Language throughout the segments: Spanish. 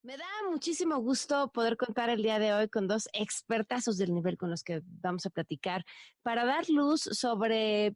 Me da muchísimo gusto poder contar el día de hoy con dos expertazos del nivel con los que vamos a platicar para dar luz sobre,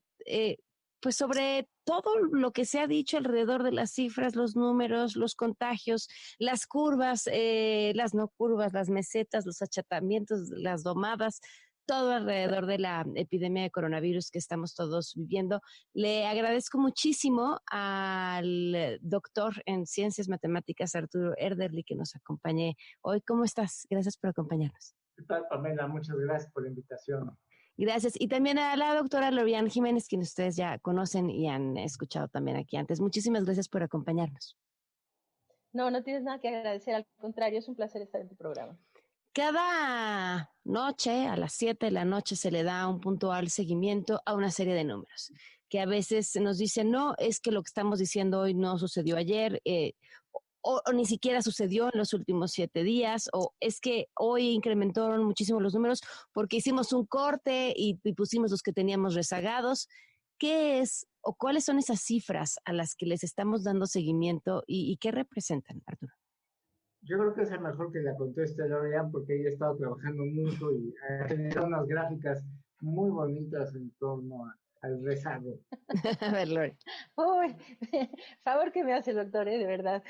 pues sobre todo lo que se ha dicho alrededor de las cifras, los números, los contagios, las curvas, las no curvas, las mesetas, los achatamientos, las domadas, todo alrededor de la epidemia de coronavirus que estamos todos viviendo. Le agradezco muchísimo al doctor en Ciencias Matemáticas, Arturo Erderly, que nos acompañe hoy. ¿Cómo estás? Gracias por acompañarnos. ¿Qué tal, Pamela? Muchas gracias por la invitación. Gracias. Y también a la doctora Lorian Jiménez, quien ustedes ya conocen y han escuchado también aquí antes. Muchísimas gracias por acompañarnos. No, no tienes nada que agradecer, al contrario, es un placer estar en tu programa. Cada noche, a las 7 de la noche, se le da un puntual seguimiento a una serie de números, que a veces nos dicen, no, es que lo que estamos diciendo hoy no sucedió ayer, o ni siquiera sucedió en los últimos 7 días, o es que hoy incrementaron muchísimo los números porque hicimos un corte y pusimos los que teníamos rezagados. ¿Qué es o cuáles son esas cifras a las que les estamos dando seguimiento y qué representan, Arturo? Yo creo que es mejor que la conteste Lorian porque ella ha estado trabajando mucho y ha generado unas gráficas muy bonitas en torno al rezago. A ver, Lore. Uy, favor que me hace el doctor, de verdad.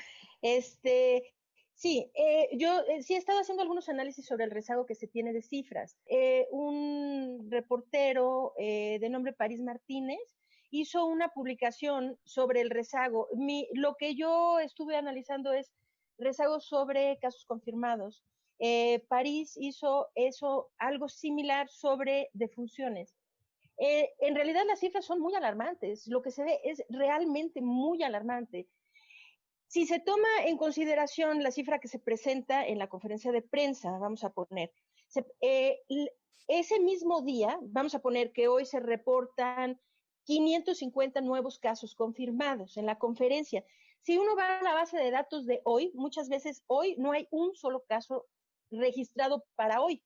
Sí, yo sí he estado haciendo algunos análisis sobre el rezago que se tiene de cifras. Un reportero de nombre París Martínez hizo una publicación sobre el rezago. Lo que yo estuve analizando es rezago sobre casos confirmados. París hizo eso, algo similar sobre defunciones. En realidad las cifras son muy alarmantes, lo que se ve es realmente muy alarmante. Si se toma en consideración la cifra que se presenta en la conferencia de prensa, vamos a poner, ese mismo día, vamos a poner que hoy se reportan 550 nuevos casos confirmados en la conferencia. Si uno va a la base de datos de hoy, muchas veces hoy no hay un solo caso registrado para hoy.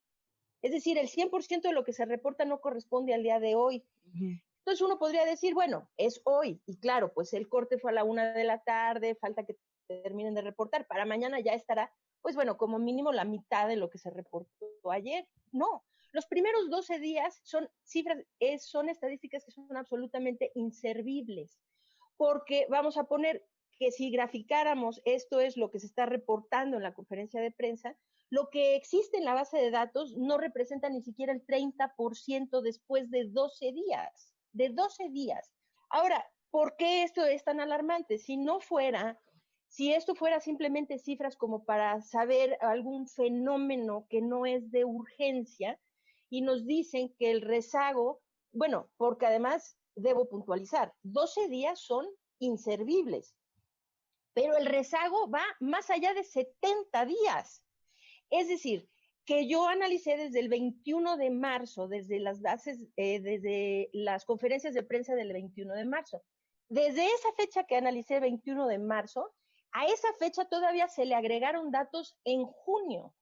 Es decir, el 100% de lo que se reporta no corresponde al día de hoy. Entonces uno podría decir, bueno, es hoy, y claro, pues el corte fue a la 1 de la tarde, falta que terminen de reportar, para mañana ya estará, pues bueno, como mínimo la mitad de lo que se reportó ayer. No, los primeros 12 días son cifras, son estadísticas que son absolutamente inservibles, porque vamos a poner que si graficáramos esto es lo que se está reportando en la conferencia de prensa, lo que existe en la base de datos no representa ni siquiera el 30% después de 12 días. De 12 días. Ahora, ¿por qué esto es tan alarmante? Si esto fuera simplemente cifras como para saber algún fenómeno que no es de urgencia y nos dicen que el rezago, bueno, porque además debo puntualizar, 12 días son inservibles, pero el rezago va más allá de 70 días. Es decir, que yo analicé desde el 21 de marzo, desde las bases, desde las conferencias de prensa del 21 de marzo. Desde esa fecha que analicé, 21 de marzo, a esa fecha todavía se le agregaron datos en junio.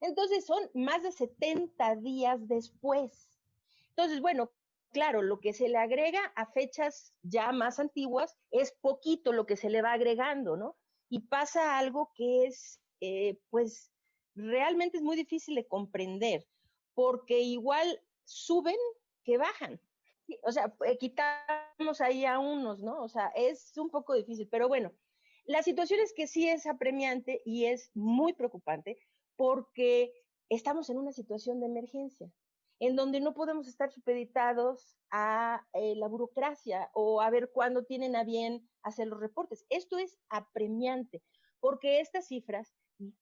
Entonces son más de 70 días después. Entonces, bueno, claro, lo que se le agrega a fechas ya más antiguas es poquito lo que se le va agregando, ¿no? Y pasa algo que es, pues, realmente es muy difícil de comprender, porque igual suben que bajan. O sea, quitamos ahí a unos, ¿no? O sea, es un poco difícil, pero bueno, la situación es que sí es apremiante y es muy preocupante porque estamos en una situación de emergencia en donde no podemos estar supeditados a la burocracia o a ver cuándo tienen a bien hacer los reportes. Esto es apremiante porque estas cifras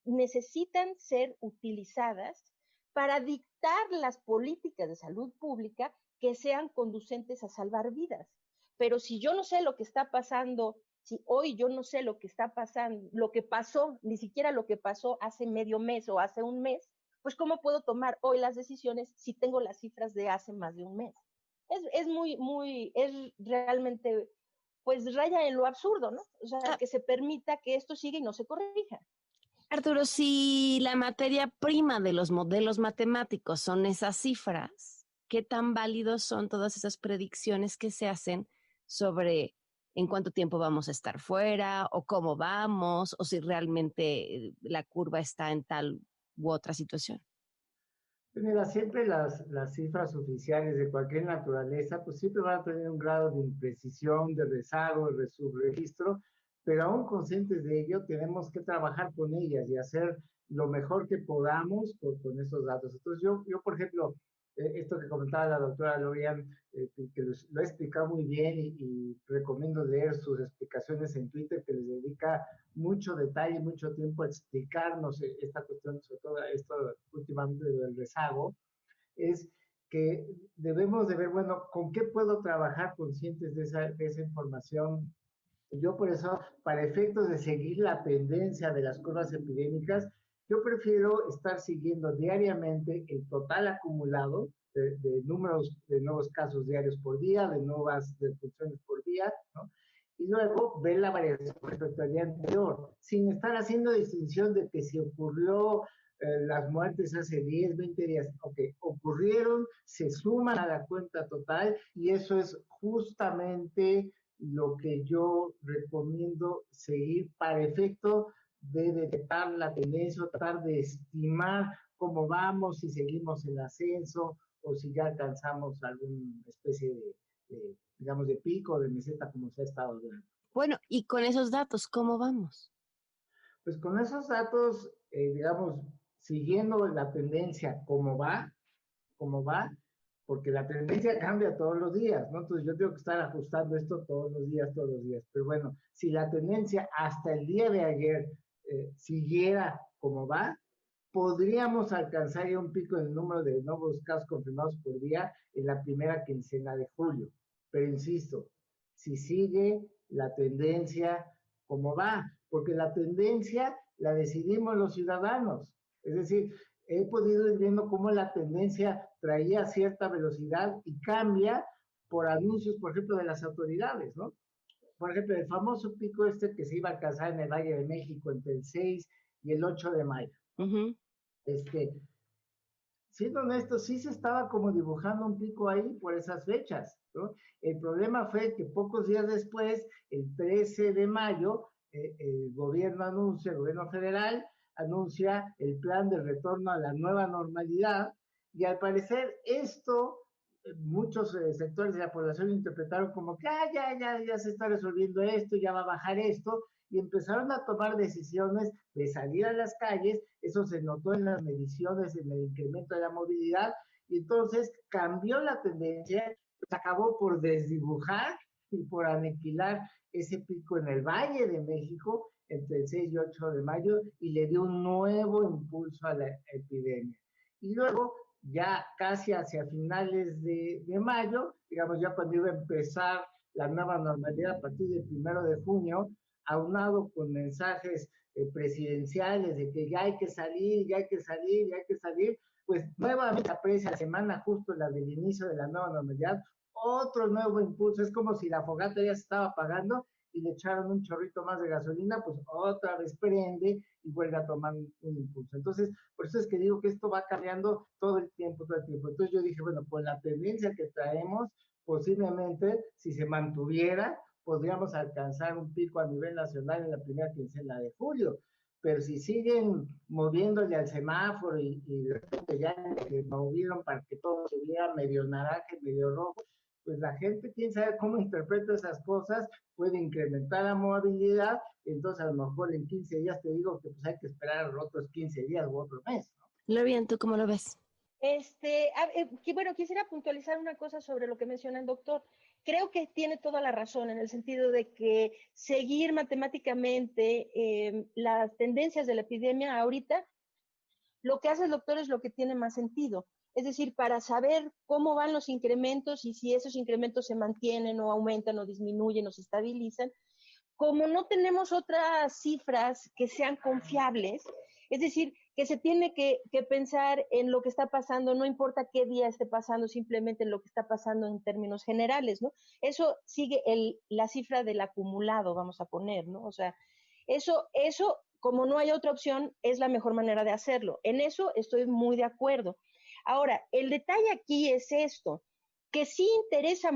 necesitan ser utilizadas para dictar las políticas de salud pública que sean conducentes a salvar vidas. Pero si yo no sé lo que está pasando, si hoy yo no sé lo que está pasando, lo que pasó, ni siquiera lo que pasó hace medio mes o hace un mes, pues ¿cómo puedo tomar hoy las decisiones si tengo las cifras de hace más de un mes? Es realmente, pues raya en lo absurdo, ¿no? O sea, que se permita que esto siga y no se corrija. Arturo, si la materia prima de los modelos matemáticos son esas cifras, ¿qué tan válidos son todas esas predicciones que se hacen sobre en cuánto tiempo vamos a estar fuera, o cómo vamos, o si realmente la curva está en tal u otra situación. Pues mira, siempre las cifras oficiales de cualquier naturaleza, pues siempre van a tener un grado de imprecisión, de rezago, de subregistro, pero aún conscientes de ello, tenemos que trabajar con ellas y hacer lo mejor que podamos con esos datos. Entonces, yo por ejemplo, esto que comentaba la doctora Lorian, que lo ha explicado muy bien y recomiendo leer sus explicaciones en Twitter, que les dedica mucho detalle, mucho tiempo a explicarnos esta cuestión, sobre todo esto últimamente del rezago, es que debemos de ver, bueno, ¿con qué puedo trabajar conscientes de esa información? Yo por eso, para efectos de seguir la tendencia de las curvas epidémicas, yo prefiero estar siguiendo diariamente el total acumulado números de nuevos casos diarios por día, de nuevas defunciones por día, ¿no? Y luego ver la variación respecto al día anterior, sin estar haciendo distinción de que si ocurrió las muertes hace 10, 20 días, ok, ocurrieron, se suman a la cuenta total y eso es justamente lo que yo recomiendo seguir para efecto de detectar la tendencia, tratar de estimar cómo vamos, si seguimos en ascenso o si ya alcanzamos alguna especie digamos, de pico, de meseta, como se ha estado hablando. Bueno, y con esos datos, ¿cómo vamos? Pues con esos datos, digamos, siguiendo la tendencia como va, porque la tendencia cambia todos los días, ¿no? Entonces yo tengo que estar ajustando esto todos los días. Pero bueno, si la tendencia hasta el día de ayer siguiera como va, podríamos alcanzar ya un pico en el número de nuevos casos confirmados por día en la primera quincena de julio. Pero insisto, si sigue la tendencia como va, porque la tendencia la decidimos los ciudadanos. Es decir, he podido ir viendo cómo la tendencia traía cierta velocidad y cambia por anuncios, por ejemplo, de las autoridades, ¿no? Por ejemplo, el famoso pico este que se iba a alcanzar en el Valle de México entre el 6 y el 8 de mayo. Uh-huh. Siendo honesto, sí se estaba como dibujando un pico ahí por esas fechas, ¿no? El problema fue que pocos días después, el 13 de mayo, el gobierno federal anuncia el plan de retorno a la nueva normalidad y al parecer esto, muchos sectores de la población interpretaron como que ya se está resolviendo esto, ya va a bajar esto, y empezaron a tomar decisiones de salir a las calles. Eso se notó en las mediciones, en el incremento de la movilidad, y entonces cambió la tendencia, pues acabó por desdibujar y por aniquilar ese pico en el Valle de México entre el 6 y 8 de mayo y le dio un nuevo impulso a la epidemia. Y luego, ya casi hacia finales de mayo, digamos ya cuando iba a empezar la nueva normalidad a partir del 1 de junio, aunado con mensajes presidenciales de que ya hay que salir, ya hay que salir, ya hay que salir, pues nuevamente aparece la semana justo la del inicio de la nueva normalidad, otro nuevo impulso. Es como si la fogata ya se estaba apagando y le echaron un chorrito más de gasolina, pues otra vez prende y vuelve a tomar un impulso. Entonces, por eso es que digo que esto va cambiando todo el tiempo, todo el tiempo. Entonces yo dije, bueno, pues la tendencia que traemos, posiblemente, si se mantuviera, podríamos alcanzar un pico a nivel nacional en la primera quincena de julio. Pero si siguen moviéndole al semáforo y de repente ya movieron para que todo se viera medio naranja y medio rojo, pues la gente, quién sabe cómo interpreta esas cosas, puede incrementar la movilidad, entonces a lo mejor en 15 días te digo que pues hay que esperar otros 15 días u otro mes, ¿no? Lorian, ¿tú cómo lo ves? Bueno, quisiera puntualizar una cosa sobre lo que menciona el doctor. Creo que tiene toda la razón en el sentido de que seguir matemáticamente las tendencias de la epidemia ahorita, lo que hace el doctor es lo que tiene más sentido. Es decir, para saber cómo van los incrementos y si esos incrementos se mantienen o aumentan o disminuyen o se estabilizan, como no tenemos otras cifras que sean confiables, es decir, que se tiene que pensar en lo que está pasando, no importa qué día esté pasando, simplemente en lo que está pasando en términos generales, ¿no? Eso sigue la cifra del acumulado, vamos a poner, ¿no? O sea, eso, como no hay otra opción, es la mejor manera de hacerlo. En eso estoy muy de acuerdo. Ahora, el detalle aquí es esto. que sí interesaría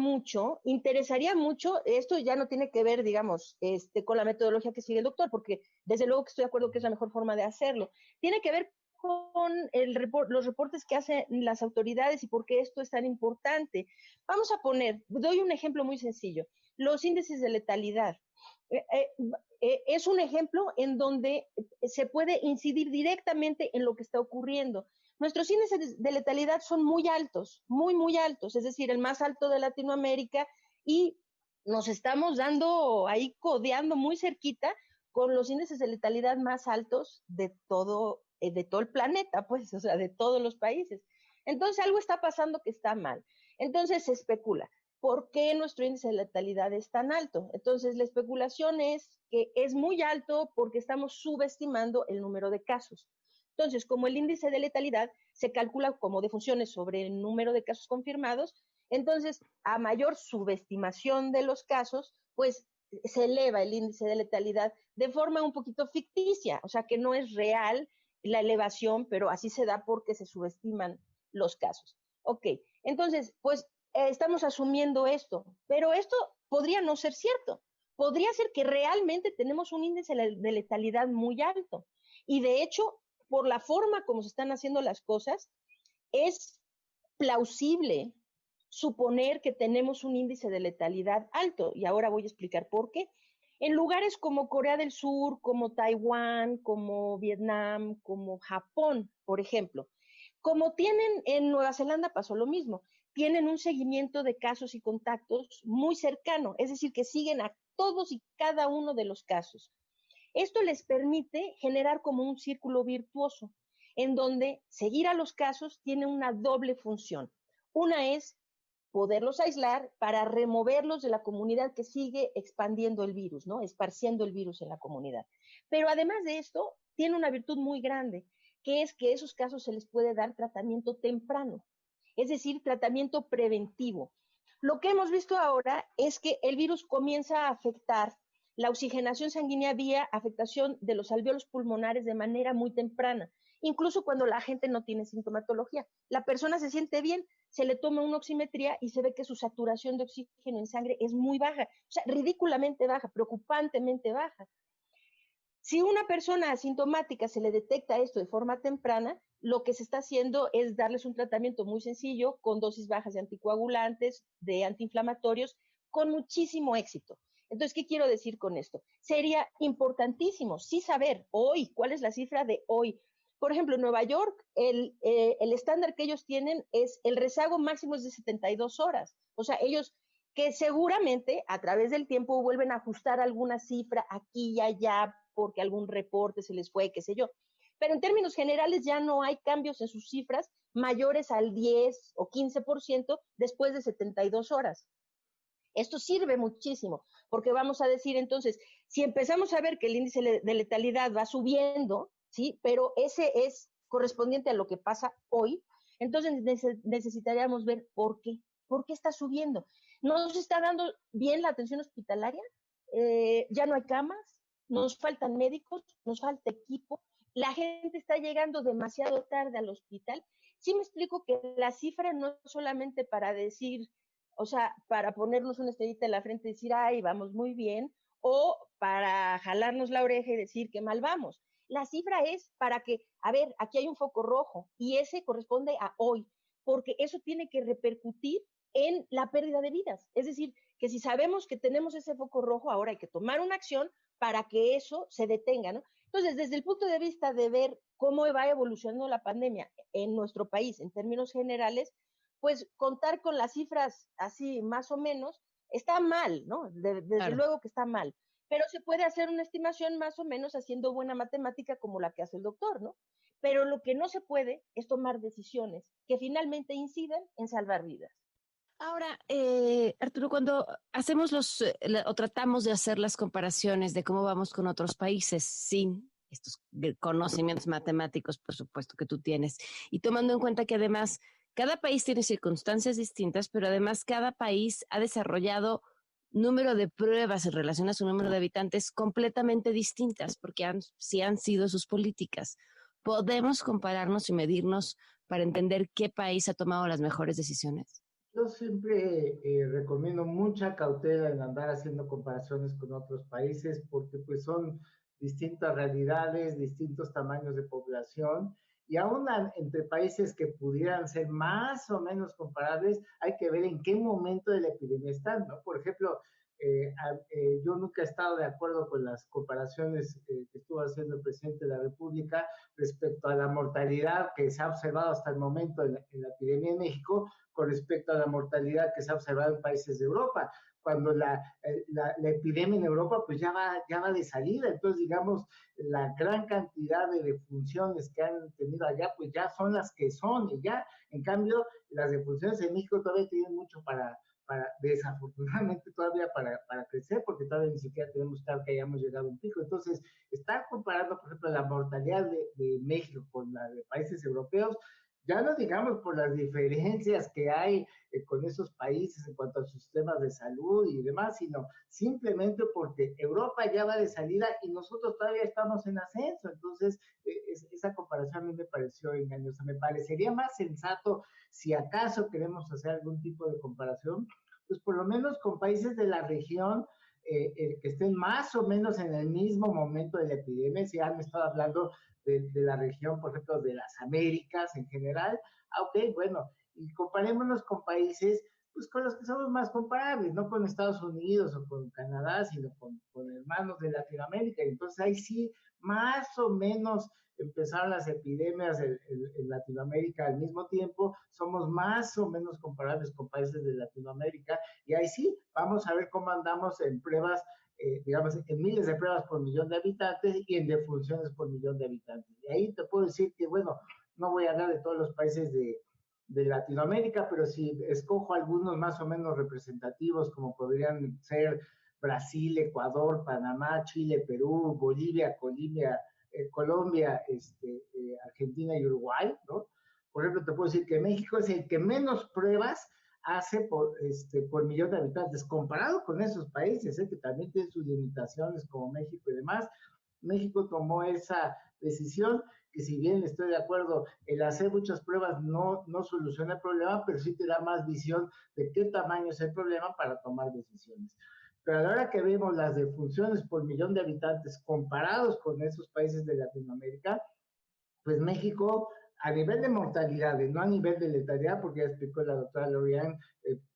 mucho, esto ya no tiene que ver, digamos, con la metodología que sigue el doctor, porque desde luego que estoy de acuerdo que es la mejor forma de hacerlo. Tiene que ver con los reportes que hacen las autoridades y por qué esto es tan importante. Vamos a doy un ejemplo muy sencillo, los índices de letalidad. Es un ejemplo en donde se puede incidir directamente en lo que está ocurriendo. Nuestros índices de letalidad son muy altos, muy, muy altos, es decir, el más alto de Latinoamérica, y nos estamos dando ahí, codeando muy cerquita con los índices de letalidad más altos de todo el planeta, pues, o sea, de todos los países. Entonces, algo está pasando que está mal. Entonces, se especula. ¿Por qué nuestro índice de letalidad es tan alto? Entonces, la especulación es que es muy alto porque estamos subestimando el número de casos. Entonces, como el índice de letalidad se calcula como defunciones sobre el número de casos confirmados, entonces, a mayor subestimación de los casos, pues se eleva el índice de letalidad de forma un poquito ficticia, o sea que no es real la elevación, pero así se da porque se subestiman los casos. Ok, entonces, pues estamos asumiendo esto, pero esto podría no ser cierto. Podría ser que realmente tenemos un índice de letalidad muy alto. Y de hecho, por la forma como se están haciendo las cosas, es plausible suponer que tenemos un índice de letalidad alto. Y ahora voy a explicar por qué. En lugares como Corea del Sur, como Taiwán, como Vietnam, como Japón, por ejemplo, como tienen en Nueva Zelanda pasó lo mismo, tienen un seguimiento de casos y contactos muy cercano, es decir, que siguen a todos y cada uno de los casos. Esto les permite generar como un círculo virtuoso, en donde seguir a los casos tiene una doble función. Una es poderlos aislar para removerlos de la comunidad que sigue expandiendo el virus, ¿no? Esparciendo el virus en la comunidad. Pero además de esto, tiene una virtud muy grande, que es que a esos casos se les puede dar tratamiento temprano, es decir, tratamiento preventivo. Lo que hemos visto ahora es que el virus comienza a afectar la oxigenación sanguínea vía afectación de los alvéolos pulmonares de manera muy temprana, incluso cuando la gente no tiene sintomatología. La persona se siente bien, se le toma una oximetría y se ve que su saturación de oxígeno en sangre es muy baja, o sea, ridículamente baja, preocupantemente baja. Si una persona asintomática se le detecta esto de forma temprana, lo que se está haciendo es darles un tratamiento muy sencillo con dosis bajas de anticoagulantes, de antiinflamatorios, con muchísimo éxito. Entonces, ¿qué quiero decir con esto? Sería importantísimo sí saber hoy cuál es la cifra de hoy. Por ejemplo, en Nueva York, el estándar que ellos tienen es el rezago máximo es de 72 horas. O sea, ellos que seguramente a través del tiempo vuelven a ajustar alguna cifra aquí y allá porque algún reporte se les fue, qué sé yo. Pero en términos generales ya no hay cambios en sus cifras mayores al 10 o 15% después de 72 horas. Esto sirve muchísimo, porque vamos a decir entonces, si empezamos a ver que el índice de letalidad va subiendo, ¿sí? Pero ese es correspondiente a lo que pasa hoy, entonces necesitaríamos ver por qué está subiendo. ¿No se está dando bien la atención hospitalaria? ¿Ya no hay camas? ¿Nos faltan médicos? ¿Nos falta equipo? ¿La gente está llegando demasiado tarde al hospital? Sí me explico que la cifra no es solamente para decir, o sea, para ponernos una estrellita en la frente y decir, ay, vamos muy bien, o para jalarnos la oreja y decir que mal vamos. La cifra es para que, a ver, aquí hay un foco rojo y ese corresponde a hoy, porque eso tiene que repercutir en la pérdida de vidas. Es decir, que si sabemos que tenemos ese foco rojo, ahora hay que tomar una acción para que eso se detenga, ¿no? Entonces, desde el punto de vista de ver cómo va evolucionando la pandemia en nuestro país en términos generales, pues contar con las cifras así más o menos está mal, ¿no? Desde Claro. luego que está mal, pero se puede hacer una estimación más o menos haciendo buena matemática como la que hace el doctor, ¿no? Pero lo que no se puede es tomar decisiones que finalmente incidan en salvar vidas. Ahora, Arturo, cuando hacemos o tratamos de hacer las comparaciones de cómo vamos con otros países sin estos conocimientos matemáticos, por supuesto, que tú tienes, y tomando en cuenta que además cada país tiene circunstancias distintas, pero además cada país ha desarrollado número de pruebas en relación a su número de habitantes completamente distintas, porque sí han sido sus políticas. ¿Podemos compararnos y medirnos para entender qué país ha tomado las mejores decisiones? Yo siempre recomiendo mucha cautela en andar haciendo comparaciones con otros países porque pues son distintas realidades, distintos tamaños de población y aún entre países que pudieran ser más o menos comparables, hay que ver en qué momento de la epidemia están, ¿no? Por ejemplo, yo nunca he estado de acuerdo con las comparaciones que estuvo haciendo el presidente de la República respecto a la mortalidad que se ha observado hasta el momento en la epidemia en México con respecto a la mortalidad que se ha observado en países de Europa, cuando la epidemia en Europa pues ya va de salida, entonces digamos, la gran cantidad de defunciones que han tenido allá pues ya son las que son, y ya, en cambio, las defunciones en México todavía tienen mucho desafortunadamente todavía para crecer, porque todavía ni siquiera tenemos claro que hayamos llegado a un pico. Entonces, estar comparando, por ejemplo, la mortalidad de México con la de países europeos, ya no digamos por las diferencias que hay con esos países en cuanto a sus sistemas de salud y demás, sino simplemente porque Europa ya va de salida y nosotros todavía estamos en ascenso. Entonces, esa comparación a mí me pareció engañosa. Me parecería más sensato, si acaso queremos hacer algún tipo de comparación, pues por lo menos con países de la región que estén más o menos en el mismo momento de la epidemia. Si han estado hablando de la región, por ejemplo, de las Américas en general, ok, bueno, y comparémonos con países pues con los que somos más comparables, no con Estados Unidos o con Canadá, sino con hermanos de Latinoamérica. Entonces ahí sí, más o menos empezaron las epidemias en Latinoamérica al mismo tiempo, somos más o menos comparables con países de Latinoamérica, y ahí sí, vamos a ver cómo andamos en pruebas, digamos, en miles de pruebas por millón de habitantes y en defunciones por millón de habitantes. Y ahí te puedo decir que, bueno, no voy a hablar de todos los países de Latinoamérica, pero si escojo algunos más o menos representativos, como podrían ser Brasil, Ecuador, Panamá, Chile, Perú, Bolivia, Colombia, Argentina y Uruguay, ¿no? Por ejemplo, te puedo decir que México es el que menos pruebas hace por millón de habitantes, comparado con esos países, que también tienen sus limitaciones como México y demás. México tomó esa decisión, que si bien estoy de acuerdo, el hacer muchas pruebas no soluciona el problema, pero sí te da más visión de qué tamaño es el problema para tomar decisiones. Pero a la hora que vemos las defunciones por millón de habitantes comparados con esos países de Latinoamérica, pues México, a nivel de mortalidad, no a nivel de letalidad, porque ya explicó la doctora Lorian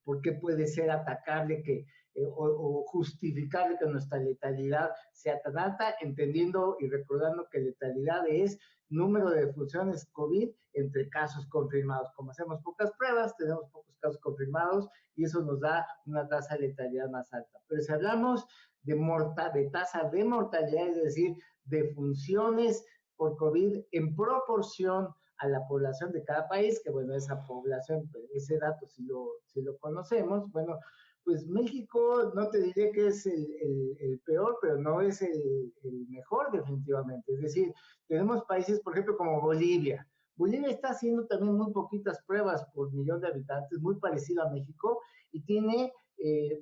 por qué puede ser atacable o justificable que nuestra letalidad sea tan alta, entendiendo y recordando que letalidad es número de defunciones COVID entre casos confirmados. Como hacemos pocas pruebas, tenemos pocos casos confirmados y eso nos da una tasa de letalidad más alta. Pero si hablamos de tasa de mortalidad, es decir, de funciones por COVID en proporción a la población de cada país, que bueno, esa población, ese dato si lo conocemos, bueno, pues México no te diré que es el peor, pero no es el mejor definitivamente. Es decir, tenemos países, por ejemplo, como Bolivia. Bolivia está haciendo también muy poquitas pruebas por millón de habitantes, muy parecido a México, y tiene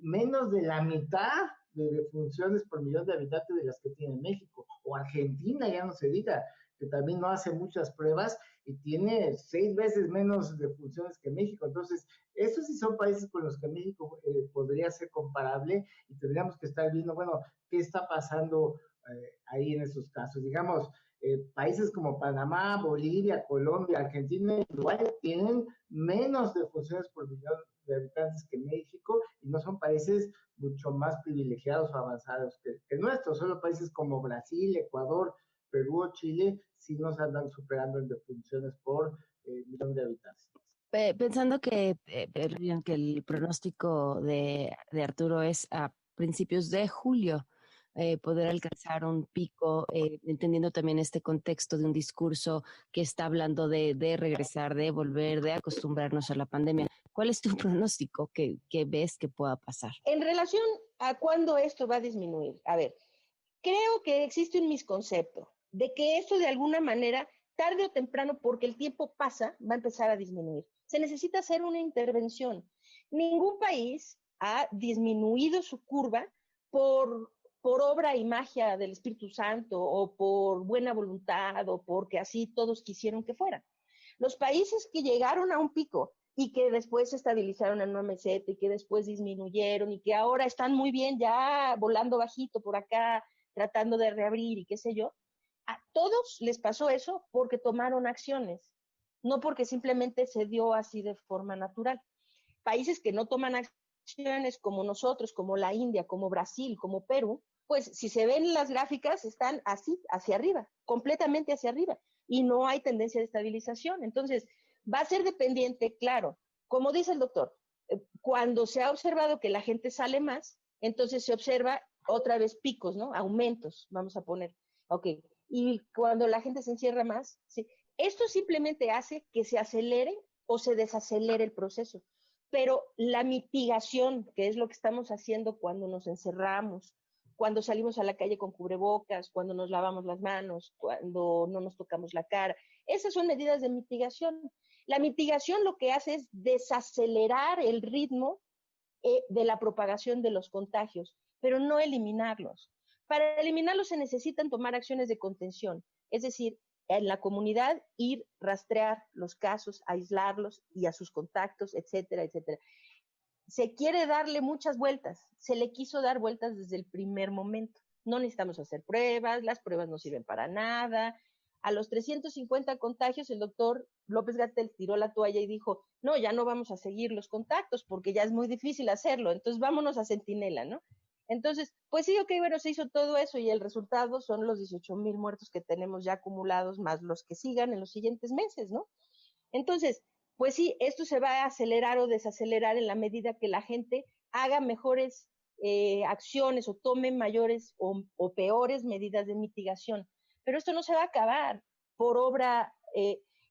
menos de la mitad de defunciones por millón de habitantes de las que tiene México. O Argentina, ya no se diga, que también no hace muchas pruebas y tiene 6 veces menos defunciones que México. Entonces, esos sí son países con los que México podría ser comparable y tendríamos que estar viendo, bueno, qué está pasando ahí en esos casos. Digamos, países como Panamá, Bolivia, Colombia, Argentina y Uruguay tienen menos defunciones por millón de habitantes que México y no son países mucho más privilegiados o avanzados que nuestros. Solo países como Brasil, Ecuador, Perú o Chile sí nos andan superando en defunciones por millón de habitantes. Pensando que el pronóstico de Arturo es a principios de julio, poder alcanzar un pico, entendiendo también este contexto de un discurso que está hablando de regresar, de volver, de acostumbrarnos a la pandemia. ¿Cuál es tu pronóstico que ves que pueda pasar? En relación a cuándo esto va a disminuir, a ver, creo que existe un misconcepto de que esto de alguna manera, tarde o temprano, porque el tiempo pasa, va a empezar a disminuir. Se necesita hacer una intervención. Ningún país ha disminuido su curva por obra y magia del Espíritu Santo o por buena voluntad o porque así todos quisieron que fuera. Los países que llegaron a un pico y que después se estabilizaron en una meseta y que después disminuyeron y que ahora están muy bien ya volando bajito por acá, tratando de reabrir y qué sé yo. A todos les pasó eso porque tomaron acciones, no porque simplemente se dio así de forma natural. Países que no toman acciones como nosotros, como la India, como Brasil, como Perú, pues si se ven las gráficas están así, hacia arriba, completamente hacia arriba, y no hay tendencia de estabilización. Entonces, va a ser dependiente, claro, como dice el doctor, cuando se ha observado que la gente sale más, entonces se observa otra vez picos, ¿no? Aumentos, vamos a poner. Ok, y cuando la gente se encierra más, ¿sí? Esto simplemente hace que se acelere o se desacelere el proceso. Pero la mitigación, que es lo que estamos haciendo cuando nos encerramos, cuando salimos a la calle con cubrebocas, cuando nos lavamos las manos, cuando no nos tocamos la cara, esas son medidas de mitigación. La mitigación lo que hace es desacelerar el ritmo de la propagación de los contagios, pero no eliminarlos. Para eliminarlos se necesitan tomar acciones de contención, es decir, en la comunidad ir rastrear los casos, aislarlos y a sus contactos, etcétera, etcétera. Se quiere darle muchas vueltas, se le quiso dar vueltas desde el primer momento. No necesitamos hacer pruebas, las pruebas no sirven para nada. A los 350 contagios, el doctor López-Gatell tiró la toalla y dijo, no, ya no vamos a seguir los contactos porque ya es muy difícil hacerlo, entonces vámonos a Centinela, ¿no? Entonces, pues sí, ok, bueno, se hizo todo eso y el resultado son los 18,000 muertos que tenemos ya acumulados, más los que sigan en los siguientes meses, ¿no? Entonces, pues sí, esto se va a acelerar o desacelerar en la medida que la gente haga mejores acciones o tome mayores o peores medidas de mitigación. Pero esto no se va a acabar por obra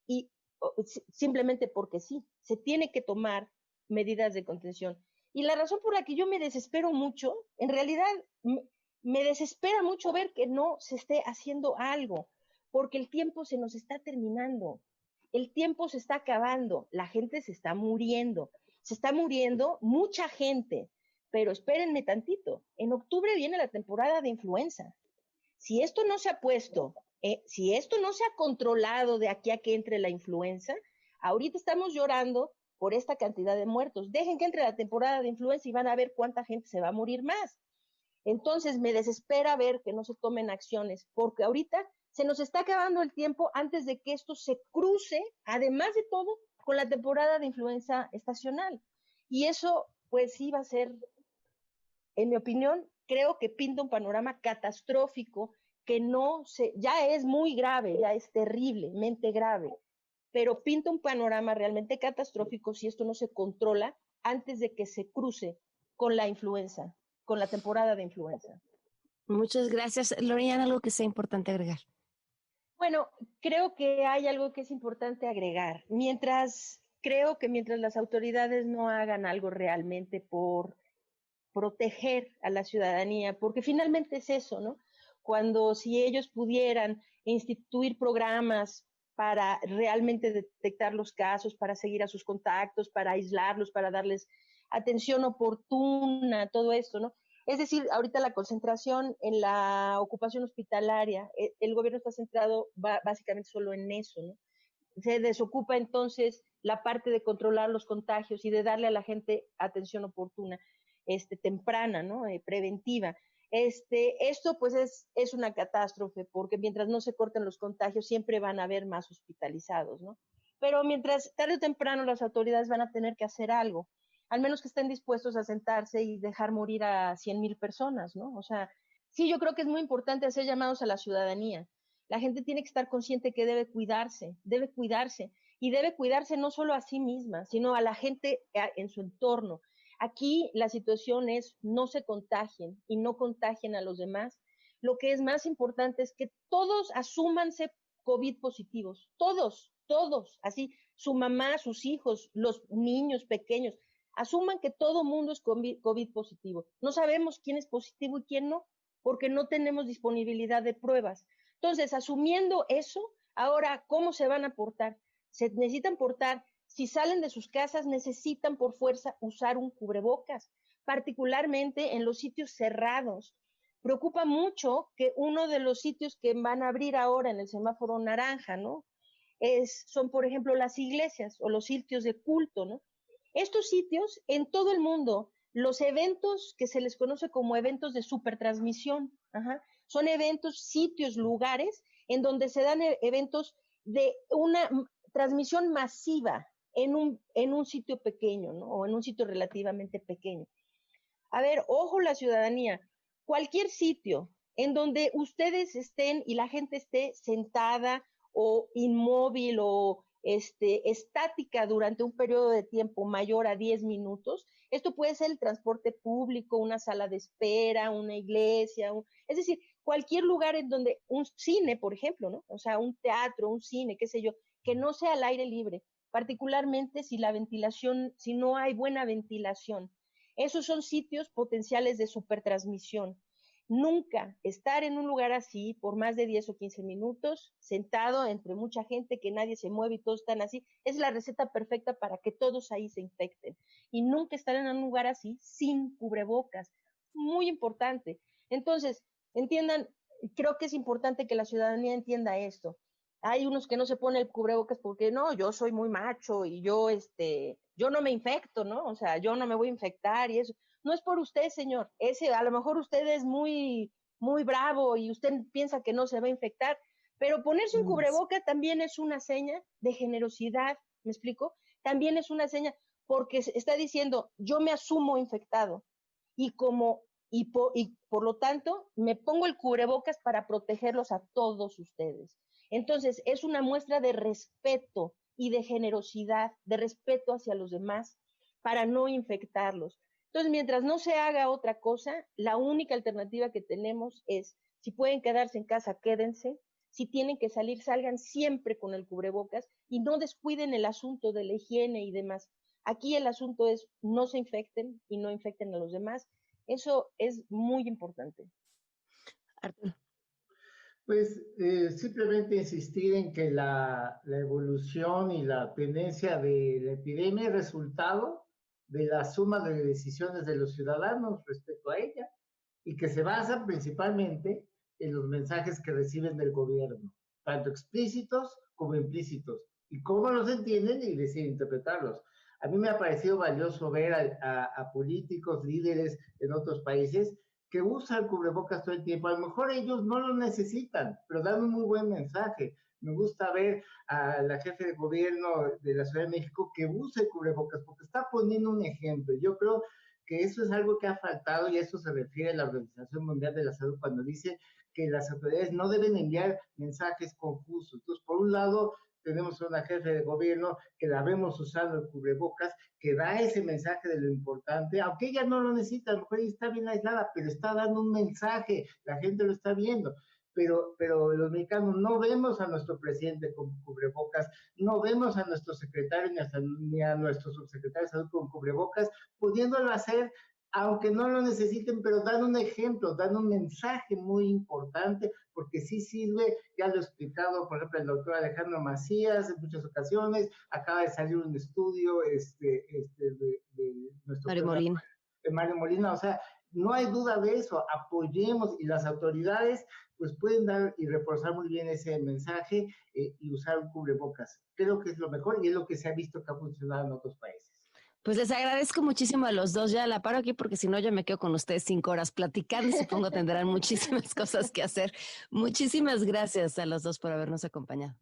y simplemente porque sí, se tiene que tomar medidas de contención. Y la razón por la que yo me desespero mucho, en realidad me desespera mucho ver que no se esté haciendo algo, porque el tiempo se nos está terminando, el tiempo se está acabando, la gente se está muriendo mucha gente, pero espérenme tantito, en octubre viene la temporada de influenza. Si esto no se ha puesto, si esto no se ha controlado de aquí a que entre la influenza, ahorita estamos llorando por esta cantidad de muertos. Dejen que entre la temporada de influenza y van a ver cuánta gente se va a morir más. Entonces me desespera ver que no se tomen acciones, porque ahorita se nos está acabando el tiempo antes de que esto se cruce, además de todo, con la temporada de influenza estacional. Y eso, pues sí va a ser, en mi opinión, creo que pinta un panorama catastrófico que no se, ya es muy grave, ya es terriblemente grave, pero pinta un panorama realmente catastrófico si esto no se controla antes de que se cruce con la influenza, con la temporada de influenza. Muchas gracias. Lorian, algo que sea importante agregar. Bueno, creo que hay algo que es importante agregar. Creo que mientras las autoridades no hagan algo realmente por proteger a la ciudadanía, porque finalmente es eso, ¿no? Cuando si ellos pudieran instituir programas para realmente detectar los casos, para seguir a sus contactos, para aislarlos, para darles atención oportuna, todo esto, ¿no? Es decir, ahorita la concentración en la ocupación hospitalaria, el gobierno está centrado básicamente solo en eso, ¿no? Se desocupa entonces la parte de controlar los contagios y de darle a la gente atención oportuna, temprana, ¿no? Preventiva. Esto pues es una catástrofe porque mientras no se corten los contagios siempre van a haber más hospitalizados, ¿no? Pero mientras tarde o temprano las autoridades van a tener que hacer algo, al menos que estén dispuestos a sentarse y dejar morir a 100,000 personas, ¿no? O sea, sí, yo creo que es muy importante hacer llamados a la ciudadanía. La gente tiene que estar consciente que debe cuidarse y debe cuidarse no solo a sí misma, sino a la gente en su entorno. Aquí la situación es no se contagien y no contagien a los demás. Lo que es más importante es que todos asúmanse COVID positivos, todos, así, su mamá, sus hijos, los niños pequeños, asuman que todo mundo es COVID positivo. No sabemos quién es positivo y quién no, porque no tenemos disponibilidad de pruebas. Entonces, asumiendo eso, ahora, ¿cómo se van a portar? Se necesitan portar, si salen de sus casas, necesitan por fuerza usar un cubrebocas, particularmente en los sitios cerrados. Preocupa mucho que uno de los sitios que van a abrir ahora en el semáforo naranja, ¿no? son, por ejemplo, las iglesias o los sitios de culto, ¿no? Estos sitios, en todo el mundo, los eventos que se les conoce como eventos de supertransmisión, son eventos, sitios, lugares en donde se dan eventos de una transmisión masiva en un sitio pequeño, ¿no? O en un sitio relativamente pequeño. A ver, ojo la ciudadanía, cualquier sitio en donde ustedes estén y la gente esté sentada o inmóvil o estática durante un periodo de tiempo mayor a 10 minutos, esto puede ser el transporte público, una sala de espera, una iglesia, es decir, cualquier lugar en donde, un cine, por ejemplo, ¿no? O sea, un teatro, un cine, qué sé yo, que no sea al aire libre, particularmente si la ventilación, si no hay buena ventilación. Esos son sitios potenciales de supertransmisión. Nunca estar en un lugar así por más de 10 o 15 minutos, sentado entre mucha gente, que nadie se mueve y todos están así, es la receta perfecta para que todos ahí se infecten. Y nunca estar en un lugar así sin cubrebocas. Muy importante. Entonces, entiendan, creo que es importante que la ciudadanía entienda esto. Hay unos que no se ponen el cubrebocas porque no, yo soy muy macho y yo no me infecto, ¿no? O sea, yo no me voy a infectar y eso. No es por usted, señor. A lo mejor usted es muy, muy bravo y usted piensa que no se va a infectar, pero ponerse un cubreboca también es una seña de generosidad, ¿me explico? También es una seña porque está diciendo, yo me asumo infectado y por lo tanto me pongo el cubrebocas para protegerlos a todos ustedes. Entonces, es una muestra de respeto y de generosidad, de respeto hacia los demás para no infectarlos. Entonces, mientras no se haga otra cosa, la única alternativa que tenemos es, si pueden quedarse en casa, quédense. Si tienen que salir, salgan siempre con el cubrebocas y no descuiden el asunto de la higiene y demás. Aquí el asunto es no se infecten y no infecten a los demás. Eso es muy importante. Arturo. Pues simplemente insistir en que la evolución y la tendencia de la epidemia es resultado de la suma de decisiones de los ciudadanos respecto a ella y que se basan principalmente en los mensajes que reciben del gobierno, tanto explícitos como implícitos, y cómo los entienden y deciden interpretarlos. A mí me ha parecido valioso ver a políticos, líderes en otros países que usan cubrebocas todo el tiempo. A lo mejor ellos no lo necesitan, pero dan un muy buen mensaje. Me gusta ver a la jefe de gobierno de la Ciudad de México que use cubrebocas porque está poniendo un ejemplo. Yo creo que eso es algo que ha faltado y a eso se refiere la Organización Mundial de la Salud cuando dice que las autoridades no deben enviar mensajes confusos. Entonces, por un lado, tenemos una jefe de gobierno que la vemos usando el cubrebocas, que da ese mensaje de lo importante, aunque ella no lo necesita, a lo mejor ella está bien aislada, pero está dando un mensaje, la gente lo está viendo. Pero los mexicanos no vemos a nuestro presidente con cubrebocas, no vemos a nuestro secretario ni a nuestro subsecretario de salud con cubrebocas, pudiéndolo hacer aunque no lo necesiten, pero dan un ejemplo, dan un mensaje muy importante, porque sí sirve, ya lo he explicado, por ejemplo, el doctor Alejandro Macías en muchas ocasiones, acaba de salir un estudio de nuestro Mario Molina. Mario Molina, o sea, no hay duda de eso, apoyemos y las autoridades pues pueden dar y reforzar muy bien ese mensaje y usar un cubrebocas. Creo que es lo mejor y es lo que se ha visto que ha funcionado en otros países. Pues les agradezco muchísimo a los dos. Ya la paro aquí porque si no yo me quedo con ustedes 5 horas platicando y supongo tendrán muchísimas cosas que hacer. Muchísimas gracias a los dos por habernos acompañado.